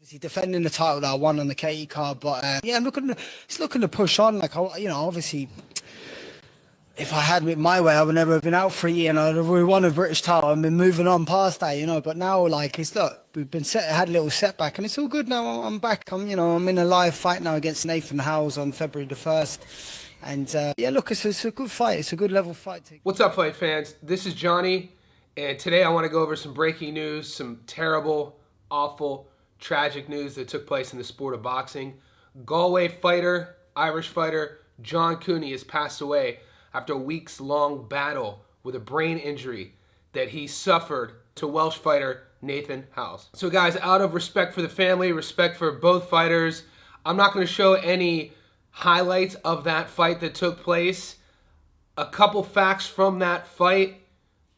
He's defending the title that I won on the KE card, but yeah, he's looking to push on. Like, obviously, if I had it my way, I would never have been out for a year, and I'd have won a British title and been moving on past that. But now, like, we've been had a little setback, and it's all good now. I'm back. I'm in a live fight now against Nathan Howells on February the 1st, and yeah, look, it's a good fight. It's a good level fight. What's up, fight fans? This is Johnny, and today I want to go over some breaking news, some terrible, awful, tragic news that took place in the sport of boxing. Galway fighter, Irish fighter, John Cooney has passed away after a weeks-long battle with a brain injury that he suffered to Welsh fighter Nathan Howells. So guys, out of respect for the family, respect for both fighters, I'm not going to show any highlights of that fight that took place. A couple facts from that fight.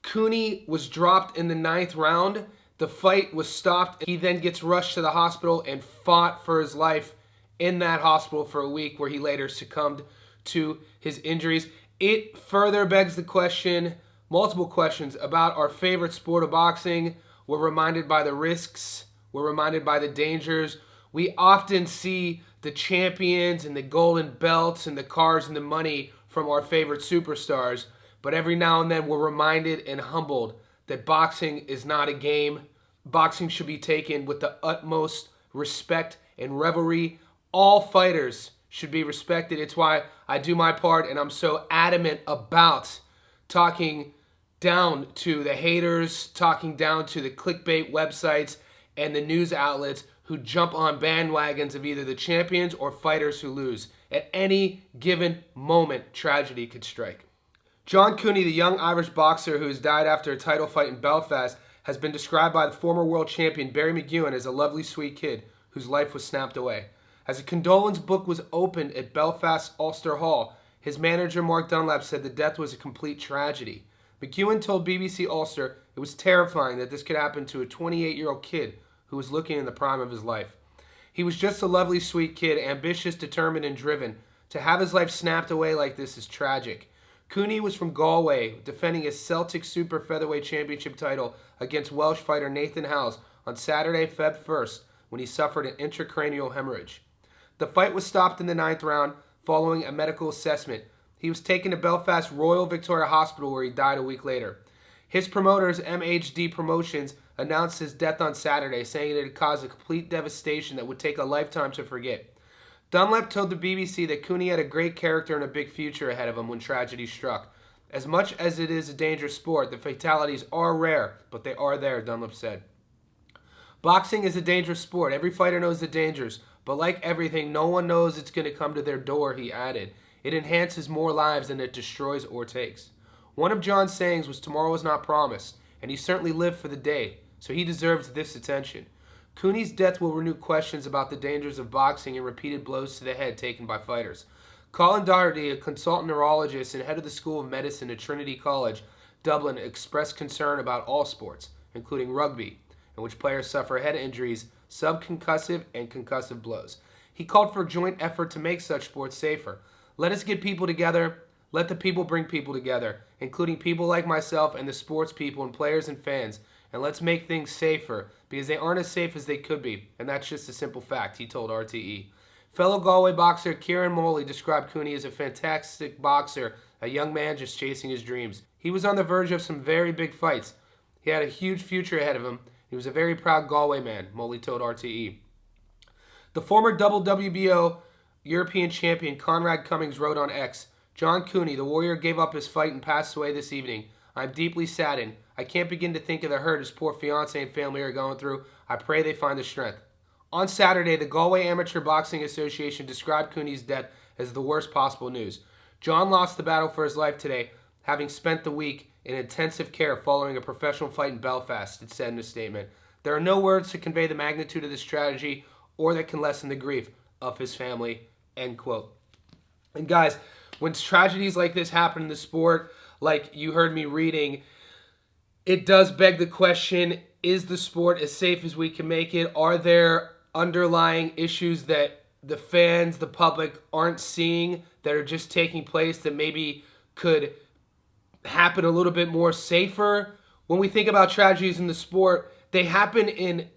Cooney was dropped in the 9th round. The fight was stopped. He then gets rushed to the hospital and fought for his life in that hospital for a week, where he later succumbed to his injuries. It further begs the question, multiple questions, about our favorite sport of boxing. We're reminded by the risks. We're reminded by the dangers. We often see the champions and the golden belts and the cars and the money from our favorite superstars. But every now and then we're reminded and humbled that boxing is not a game. Boxing should be taken with the utmost respect and revelry. All fighters should be respected. It's why I do my part, and I'm so adamant about talking down to the haters, talking down to the clickbait websites and the news outlets who jump on bandwagons of either the champions or fighters who lose. At any given moment, tragedy could strike. John Cooney, the young Irish boxer who has died after a title fight in Belfast, has been described by the former world champion Barry McEwen as a lovely, sweet kid whose life was snapped away. As a condolence book was opened at Belfast's Ulster Hall, his manager Mark Dunlap said the death was a complete tragedy. McEwen told BBC Ulster it was terrifying that this could happen to a 28-year-old kid who was looking in the prime of his life. He was just a lovely, sweet kid, ambitious, determined, and driven. To have his life snapped away like this is tragic. Cooney was from Galway, defending his Celtic Super Featherweight Championship title against Welsh fighter Nathan Howells on Saturday, Feb 1st, when he suffered an intracranial hemorrhage. The fight was stopped in the 9th round following a medical assessment. He was taken to Belfast Royal Victoria Hospital, where he died a week later. His promoters, MHD Promotions, announced his death on Saturday, saying it had caused a complete devastation that would take a lifetime to forget. Dunlap told the BBC that Cooney had a great character and a big future ahead of him when tragedy struck. As much as it is a dangerous sport, the fatalities are rare, but they are there, Dunlap said. Boxing is a dangerous sport. Every fighter knows the dangers, but like everything, no one knows it's going to come to their door, he added. It enhances more lives than it destroys or takes. One of John's sayings was, "Tomorrow is not promised," and he certainly lived for the day, so he deserves this attention. Cooney's death will renew questions about the dangers of boxing and repeated blows to the head taken by fighters. Colin Doherty, a consultant neurologist and head of the School of Medicine at Trinity College, Dublin, expressed concern about all sports, including rugby, in which players suffer head injuries, subconcussive and concussive blows. He called for a joint effort to make such sports safer. Let us get people together. Let the people bring people together, including people like myself and the sports people and players and fans, and let's make things safer, because they aren't as safe as they could be, and that's just a simple fact, he told RTE. Fellow Galway boxer Kieran Moley described Cooney as a fantastic boxer, a young man just chasing his dreams. He was on the verge of some very big fights. He had a huge future ahead of him. He was a very proud Galway man, Moley told RTE. The former double WBO European champion Conrad Cummings wrote on X, "John Cooney, the warrior, gave up his fight and passed away this evening. I'm deeply saddened. I can't begin to think of the hurt his poor fiancé and family are going through. I pray they find the strength." On Saturday, the Galway Amateur Boxing Association described Cooney's death as the worst possible news. John lost the battle for his life today, having spent the week in intensive care following a professional fight in Belfast, it said in a statement. There are no words to convey the magnitude of this tragedy or that can lessen the grief of his family, end quote. And guys, when tragedies like this happen in the sport, like you heard me reading, it does beg the question, is the sport as safe as we can make it? Are there underlying issues that the fans, the public aren't seeing that are just taking place that maybe could happen a little bit more safer? When we think about tragedies in the sport, they happen in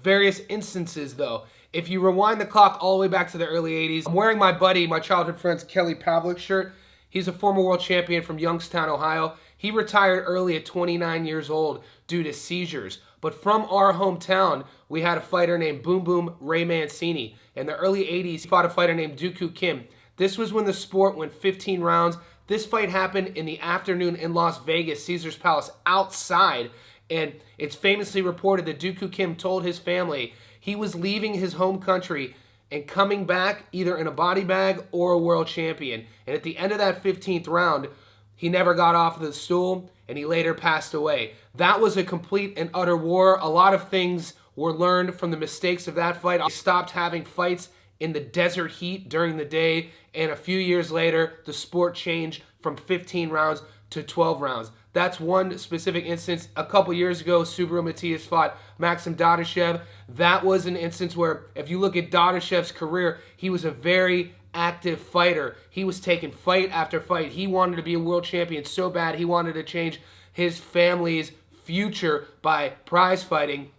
various instances, though. If you rewind the clock all the way back to the early 80s, I'm wearing my buddy, my childhood friend's Kelly Pavlik's shirt. He's a former world champion from Youngstown, Ohio. He retired early at 29 years old due to seizures. But from our hometown, we had a fighter named Boom Boom Ray Mancini. In the early 80s, he fought a fighter named Dooku Kim. This was when the sport went 15 rounds. This fight happened in the afternoon in Las Vegas, Caesar's Palace, outside. And it's famously reported that Dooku Kim told his family he was leaving his home country and coming back either in a body bag or a world champion. And at the end of that 15th round, he never got off the stool, and he later passed away. That was a complete and utter war. A lot of things were learned from the mistakes of that fight. I stopped having fights in the desert heat during the day, and a few years later, the sport changed from 15 rounds to 12 rounds. That's one specific instance. A couple years ago, Subaru Matias fought Maxim Dadashev. That was an instance where, if you look at Dadashev's career, he was a very active fighter. He was taking fight after fight. He wanted to be a world champion so bad, he wanted to change his family's future by prize fighting.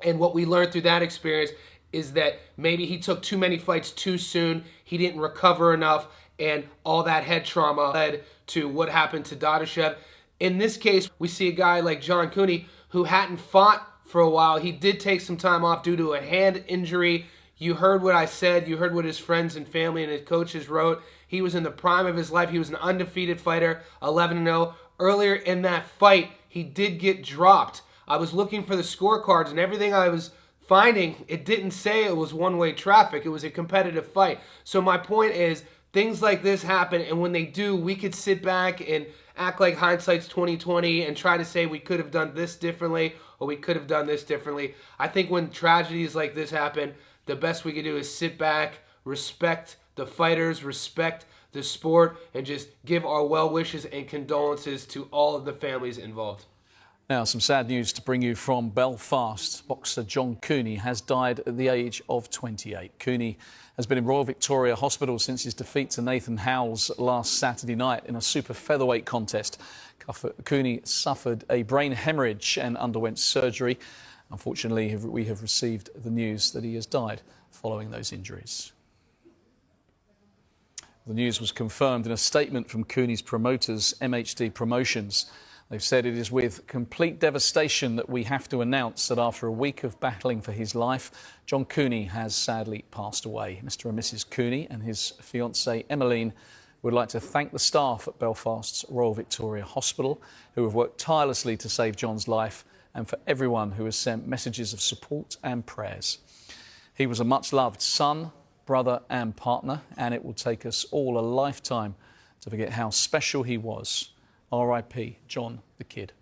And what we learned through that experience is that maybe he took too many fights too soon, he didn't recover enough, and all that head trauma led to what happened to Dadashev. In this case, we see a guy like John Cooney who hadn't fought for a while. He did take some time off due to a hand injury. You heard what I said. You heard what his friends and family and his coaches wrote. He was in the prime of his life. He was an undefeated fighter, 11-0. Earlier in that fight, he did get dropped. I was looking for the scorecards, and everything I was finding, it didn't say it was one-way traffic. It was a competitive fight. So my point is, things like this happen, and when they do, we could sit back and act like hindsight's 20/20 and try to say we could have done this differently or we could have done this differently. I think when tragedies like this happen, the best we can do is sit back, respect the fighters, respect the sport, and just give our well wishes and condolences to all of the families involved. Now, some sad news to bring you from Belfast. Boxer John Cooney has died at the age of 28. Cooney has been in Royal Victoria Hospital since his defeat to Nathan Howells last Saturday night in a super featherweight contest. Cooney suffered a brain hemorrhage and underwent surgery. Unfortunately, we have received the news that he has died following those injuries. The news was confirmed in a statement from Cooney's promoters, MHD Promotions. They've said it is with complete devastation that we have to announce that after a week of battling for his life, John Cooney has sadly passed away. Mr. and Mrs. Cooney and his fiancée Emmeline would like to thank the staff at Belfast's Royal Victoria Hospital who have worked tirelessly to save John's life, and for everyone who has sent messages of support and prayers. He was a much-loved son, brother and partner, and it will take us all a lifetime to forget how special he was. R.I.P. John the Kid.